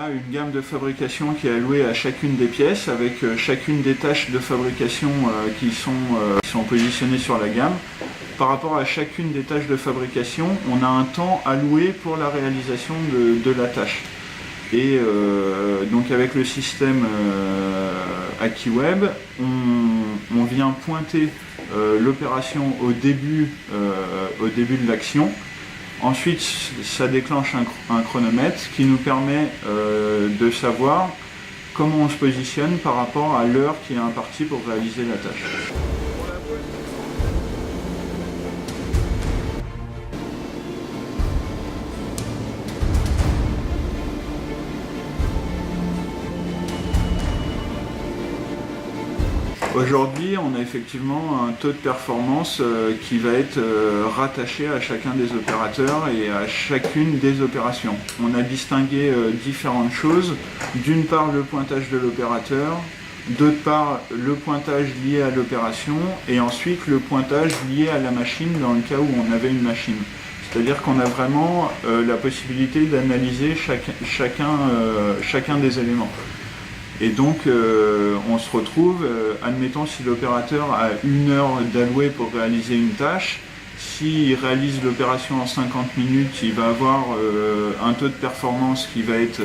a une gamme de fabrication qui est allouée à chacune des pièces, avec chacune des tâches de fabrication qui sont positionnées sur la gamme. Par rapport à chacune des tâches de fabrication, on a un temps alloué pour la réalisation de la tâche. Et donc avec le système AcquiWeb, on vient pointer l'opération au début de l'action. Ensuite, ça déclenche un chronomètre qui nous permet de savoir comment on se positionne par rapport à l'heure qui est impartie pour réaliser la tâche. Aujourd'hui, on a effectivement un taux de performance qui va être rattaché à chacun des opérateurs et à chacune des opérations. On a distingué différentes choses. D'une part, le pointage de l'opérateur, d'autre part, le pointage lié à l'opération et ensuite le pointage lié à la machine dans le cas où on avait une machine. C'est-à-dire qu'on a vraiment la possibilité d'analyser chacun des éléments. Et donc on se retrouve, admettons si l'opérateur a 1 heure d'alloué pour réaliser une tâche, s'il réalise l'opération en 50 minutes, il va avoir un taux de performance qui va être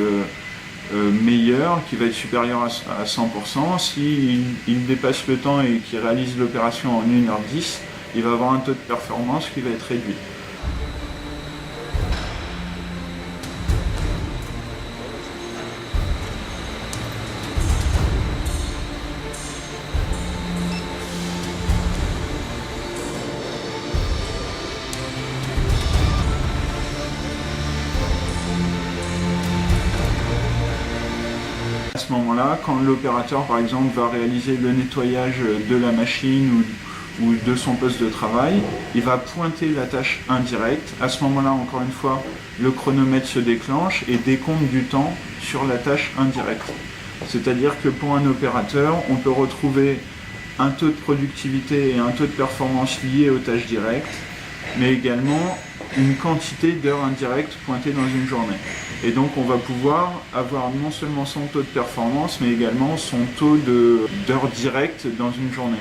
meilleur, qui va être supérieur à 100%. S'il dépasse le temps et qu'il réalise l'opération en 1h10, il va avoir un taux de performance qui va être réduit. À ce moment-là, quand l'opérateur par exemple va réaliser le nettoyage de la machine ou de son poste de travail, il va pointer la tâche indirecte. À ce moment-là, encore une fois, le chronomètre se déclenche et décompte du temps sur la tâche indirecte. C'est-à-dire que pour un opérateur, on peut retrouver un taux de productivité et un taux de performance liés aux tâches directes, mais également une quantité d'heures indirectes pointées dans une journée. Et donc on va pouvoir avoir non seulement son taux de performance, mais également son taux d'heures directes dans une journée.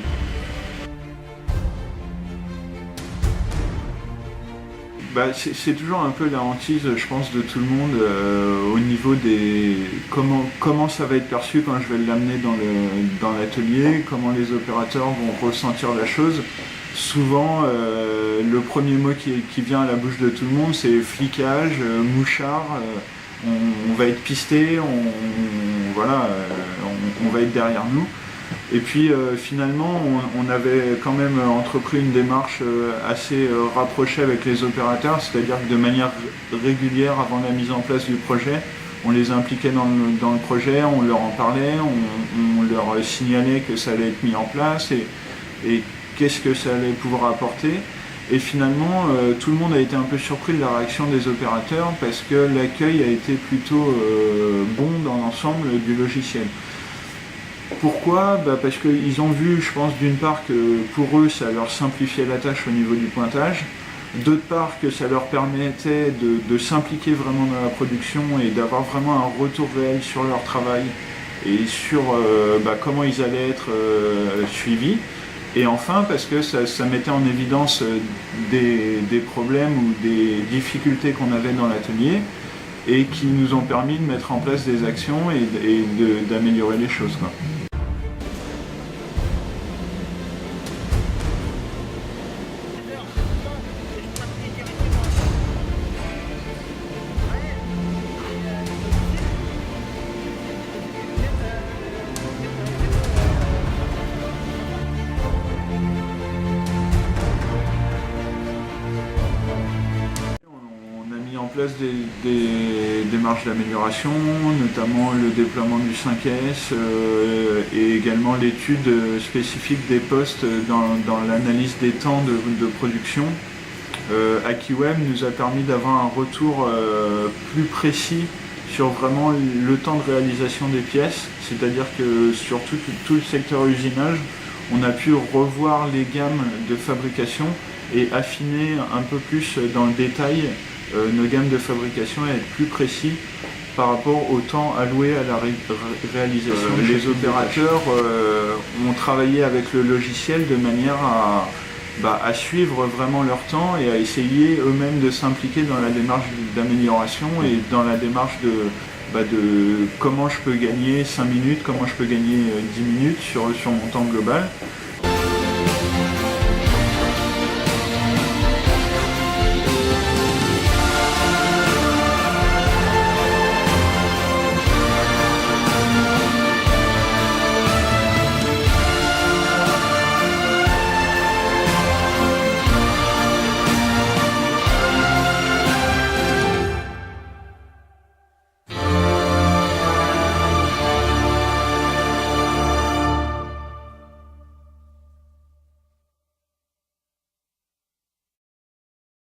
C'est toujours un peu la hantise, je pense, de tout le monde au niveau des comment ça va être perçu quand je vais l'amener dans l'atelier, comment les opérateurs vont ressentir la chose. Souvent, le premier mot qui vient à la bouche de tout le monde, c'est flicage, mouchard, on va être pisté, on va être derrière nous. Et puis finalement, on avait quand même entrepris une démarche assez rapprochée avec les opérateurs, c'est-à-dire que de manière régulière, avant la mise en place du projet, on les impliquait dans le projet, on leur en parlait, on leur signalait que ça allait être mis en place et qu'est-ce que ça allait pouvoir apporter. Et finalement, tout le monde a été un peu surpris de la réaction des opérateurs parce que l'accueil a été plutôt bon dans l'ensemble du logiciel. Pourquoi ? Parce qu'ils ont vu, je pense, d'une part que pour eux, ça leur simplifiait la tâche au niveau du pointage, d'autre part que ça leur permettait de s'impliquer vraiment dans la production et d'avoir vraiment un retour réel sur leur travail et sur comment ils allaient être suivis. Et enfin, parce que ça mettait en évidence des problèmes ou des difficultés qu'on avait dans l'atelier et qui nous ont permis de mettre en place des actions et d'améliorer les choses, quoi. Place des démarches d'amélioration, notamment le déploiement du 5S et également l'étude spécifique des postes dans l'analyse des temps de production. AcquiWeb nous a permis d'avoir un retour plus précis sur vraiment le temps de réalisation des pièces, c'est-à-dire que sur tout le secteur usinage, on a pu revoir les gammes de fabrication et affiner un peu plus dans le détail nos gammes de fabrication et être plus précis par rapport au temps alloué à la réalisation. Les opérateurs ont travaillé avec le logiciel de manière à suivre vraiment leur temps et à essayer eux-mêmes de s'impliquer dans la démarche d'amélioration et dans la démarche de comment je peux gagner 5 minutes, comment je peux gagner 10 minutes sur mon temps global.